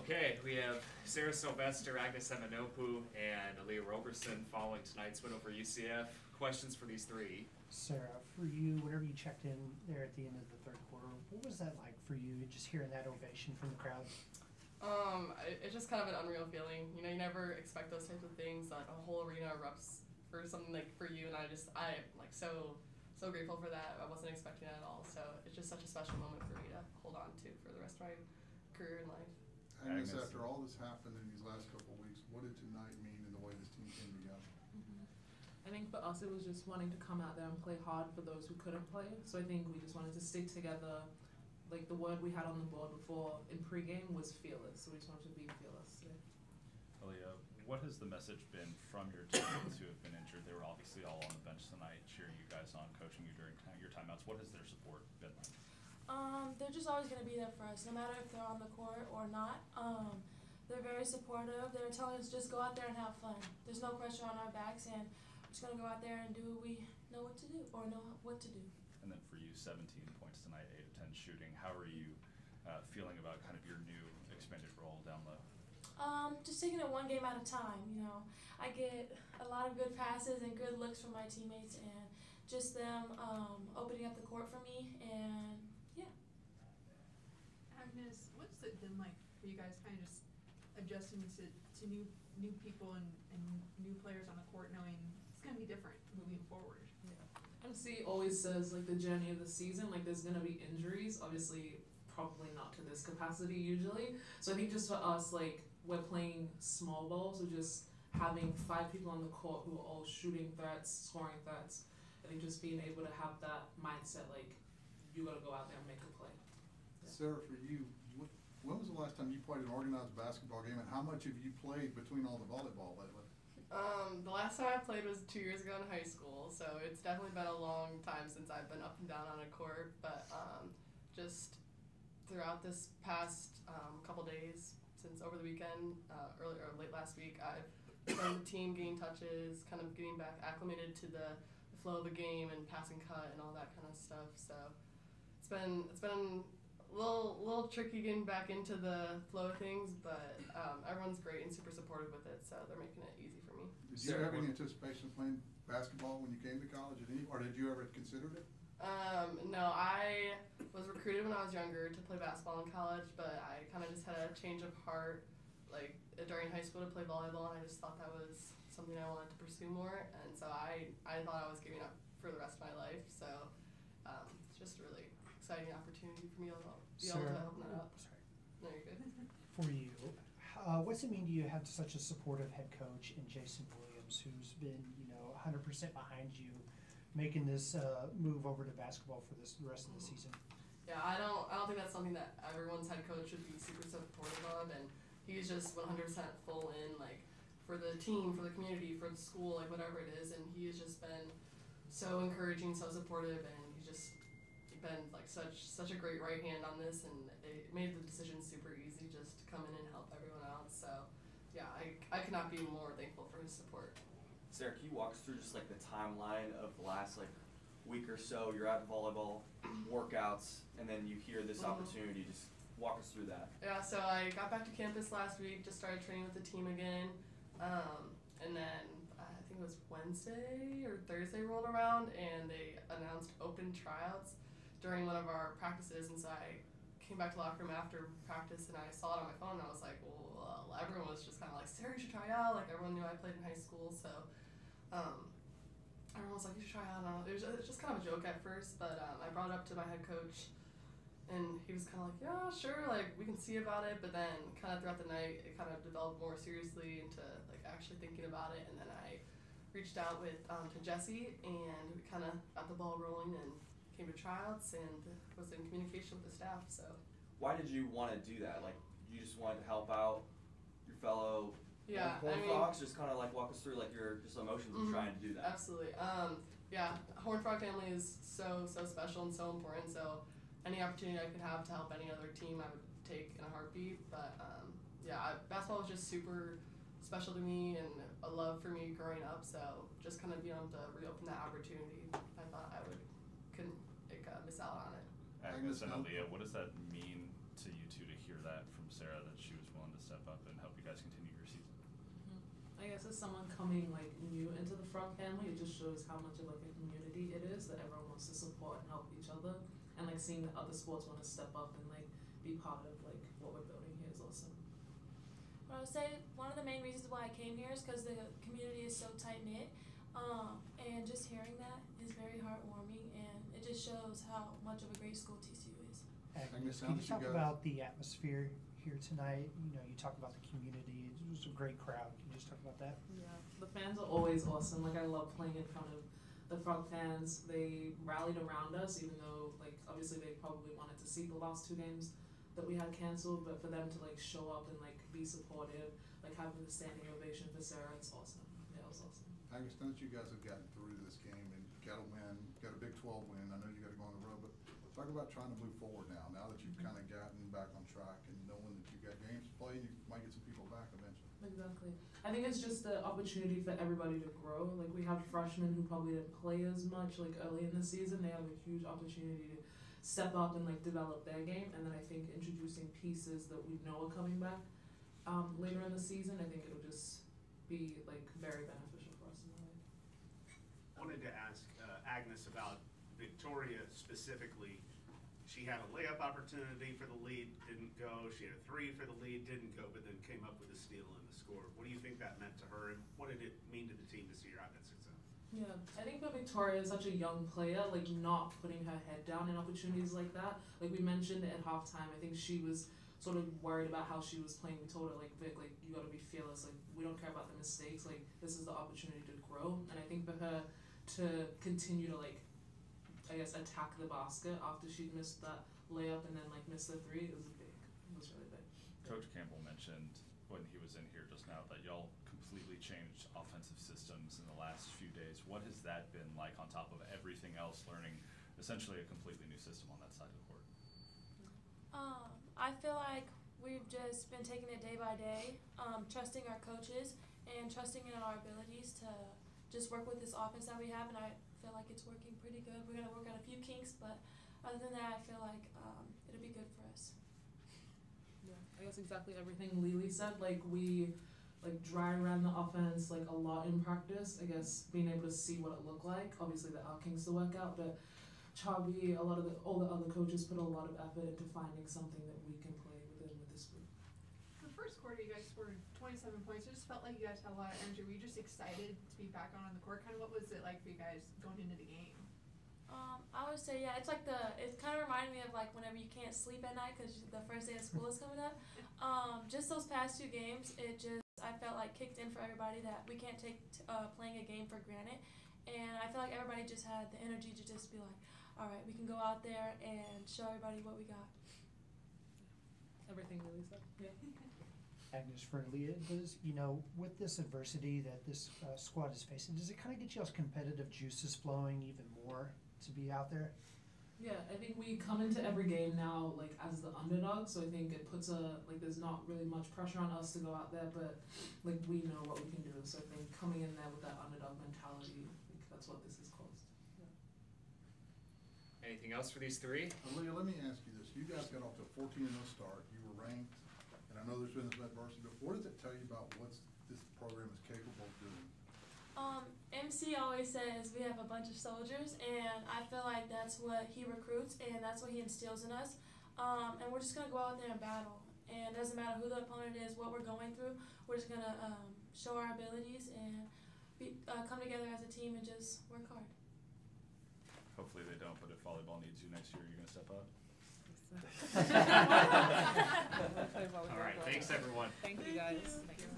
Okay, we have Sarah Sylvester, Agnes Emma-Nnopu, and Aaliyah Roberson following tonight's win over UCF. Questions for these three? Sarah, for you, whenever you checked in there at the end of the third quarter, what was that like for you, just hearing that ovation from the crowd? It's just kind of an unreal feeling. You know, you never expect those types of things. Like a whole arena erupts for something like for you, and I'm like so grateful for that. I wasn't expecting it at all. So it's just such a special moment for me to hold on to for the rest of my career in life. Agnes, after all this happened in these last couple of weeks, what did tonight mean in the way this team came together? I think for us it was just wanting to come out there and play hard for those who couldn't play. So I think we just wanted to stick together. Like the word we had on the board before in pregame was fearless. So we just wanted to be fearless. Yeah. Aaliyah, what has the message been from your teammates who have been injured? They were obviously all on the bench tonight, cheering you guys on, coaching you during your timeouts. What has their support been like? They're just always going to be there for us, no matter if they're on the court or not. They're very supportive. They're telling us just go out there and have fun. There's no pressure on our backs, and we're just going to go out there and do what we know what to do or know what to do. And then for you, 17 points tonight, 8 of 10 shooting. How are you feeling about kind of your new expanded role down low? Just taking it one game at a time, you know. I get a lot of good passes and good looks from my teammates, and just them opening up the court for me, and yeah. Agnes, what's it been like for you guys kind of just adjusting to new people and new players on the court, knowing it's going to be different moving forward? Yeah. MC always says like the journey of the season, like there's going to be injuries, obviously probably not to this capacity usually. So I think just for us, like we're playing small ball, so just having 5 people on the court who are all shooting threats, scoring threats, I think just being able to have that mindset, like you got to go out there and make a play. Yeah. Sarah, for you, when was the last time you played an organized basketball game, and how much have you played between all the volleyball lately? The last time I played was 2 years ago in high school, so it's definitely been a long time since I've been up and down on a court, but just throughout this past couple days, since over the weekend, late last week, I've been the team getting touches, kind of getting back acclimated to the flow of the game and passing cut and all that kind of stuff. So it's been a little tricky getting back into the flow of things, but everyone's great and super supportive with it, so they're making it easy for me. Did you have any anticipation of playing basketball when you came to college, or did you ever consider it? No, I was recruited when I was younger to play basketball in college, but I kind of just had a change of heart like during high school to play volleyball, and I just thought that was something I wanted to pursue more, and so I thought I was giving up for the rest of my life, so it's just a really exciting opportunity for me to be able to open that up. Sorry. No, you're good. For you, what's it mean to you to have such a supportive head coach in Jason Williams, who's been 100% behind you, making this move over to basketball for the rest of the season? Yeah, I don't think that's something that everyone's head coach should be super supportive of, and he's just 100% full in, like, for the team, for the community, for the school, like whatever it is, and he has just been so encouraging, so supportive, and he's just been like such a great right hand on this, and it made the decision super easy just to come in and help everyone out. So yeah, I could not be more thankful for his support. Sarah, can you walk us through just like the timeline of the last like week or so? You're at volleyball workouts, and then you hear this opportunity. Just walk us through that. Yeah, so I got back to campus last week, just started training with the team again, and then I think it was Wednesday or Thursday rolled around, and they announced open tryouts during one of our practices, and so I came back to the locker room after practice, and I saw it on my phone, and I was like, well, everyone was just kind of like, Sarah, you should try out. Like, everyone knew I played in high school, so everyone was like, you should try out. And it was just kind of a joke at first, but I brought it up to my head coach, and he was kind of like, yeah, sure, like, we can see about it, but then kind of throughout the night, it kind of developed more seriously into, like, actually thinking about it, and then I reached out to Jesse, and we kind of got the ball rolling, and came to tryouts and was in communication with the staff. So why did you want to do that? Like, you just wanted to help out your fellow Horned Frogs? Just kind of like walk us through like your just emotions of trying to do that. Absolutely. Yeah, Horned Frog family is so special and so important. So any opportunity I could have to help any other team, I would take in a heartbeat. But yeah, basketball was just super special to me and a love for me growing up. So just kind of being able to reopen that opportunity, I thought I couldn't miss out on it. Agnes and Aaliyah, what does that mean to you two to hear that from Sarah, that she was willing to step up and help you guys continue your season? I guess as someone coming like new into the Frog family, it just shows how much of like a community it is that everyone wants to support and help each other, and like seeing that other sports want to step up and like be part of like what we're building here is awesome. Well, I would say one of the main reasons why I came here is because the community is so tight knit, and just hearing that is very heartwarming, and it just shows how much of a great school TCU is. Agnes, Now can you that you talk guys- about the atmosphere here tonight? You know, you talk about the community. It was a great crowd. Can you just talk about that? Yeah, the fans are always awesome. Like I love playing in front of the Frog fans. They rallied around us, even though like obviously they probably wanted to see the last 2 games that we had canceled, but for them to like show up and like be supportive, like having the standing ovation for Sarah, it's awesome. Yeah, it was awesome. Agnes, now that you guys have gotten through to this game and got a win, got a Big 12 win, I know you gotta go on the road, but talk about trying to move forward now that you've kind of gotten back on track and knowing that you've got games to play, you might get some people back eventually. Exactly. I think it's just the opportunity for everybody to grow. Like we have freshmen who probably didn't play as much like early in the season. They have a huge opportunity to step up and like develop their game. And then I think introducing pieces that we know are coming back later in the season, I think it'll just be like very beneficial for us in that way. I wanted to ask Agnes about Victoria specifically. She had a layup opportunity for the lead, didn't go. She had a 3 for the lead, didn't go, but then came up with a steal and the score. What do you think that meant to her, and what did it mean to the team to see her have that success? Yeah, I think for Victoria is such a young player, like not putting her head down in opportunities like that. Like we mentioned at halftime, I think she was sort of worried about how she was playing. We told her like, Vic, like you gotta be fearless. Like we don't care about the mistakes. Like this is the opportunity to grow. And I think for her to continue to like, I guess attack the basket after she'd missed that layup and then like missed the 3, it was big. It was really big. Coach Campbell mentioned when he was in here just now that y'all completely changed offensive systems in the last few days. What has that been like on top of everything else, learning essentially a completely new system on that side of the court? I feel like we've just been taking it day by day, trusting our coaches and trusting in our abilities to just work with this offense that we have, and I feel like it's working pretty good. We're going to work out a few kinks, but other than that, I feel like it'll be good for us. Yeah, I guess exactly everything Lily said. Like we like dry ran the offense like a lot in practice. I guess being able to see what it looked like. Obviously there are kinks to work out, but Chavi, all the other coaches put a lot of effort into finding something that we can play within with this group. The first quarter, you guys scored 27 points. It just felt like you guys had a lot of energy. Were you just excited to be back on the court? Kind of what was it like for you guys going into the game? I would say, yeah, it's like it kind of reminded me of like whenever you can't sleep at night because the first day of school is coming up. Just those past 2 games, I felt like kicked in for everybody that we can't take playing a game for granted. And I feel like everybody just had the energy to just be like, all right, we can go out there and show everybody what we got. Everything Lily said. Yeah. Agnes, for Aaliyah, does, you know, with this adversity that this squad is facing, does it kind of get y'all's competitive juices flowing even more to be out there? Yeah, I think we come into every game now like as the underdog, so I think it puts there's not really much pressure on us to go out there, but like we know what we can do. So I think coming in there with that underdog mentality, I think that's what this is caused. Yeah. Anything else for these 3? Aaliyah, let me ask you this. You guys got off to a 14-0 start. You were ranked, and I know there's been some adversity, but what does it tell you about what this program is capable of doing? MC always says we have a bunch of soldiers, and I feel like that's what he recruits and that's what he instills in us. And we're just going to go out there and battle. And it doesn't matter who the opponent is, what we're going through, we're just going to show our abilities and come together as a team and just work hard. Hopefully they don't, but if volleyball needs you next year, you're going to step up? All right, thanks everyone. Thank you guys. Thank you.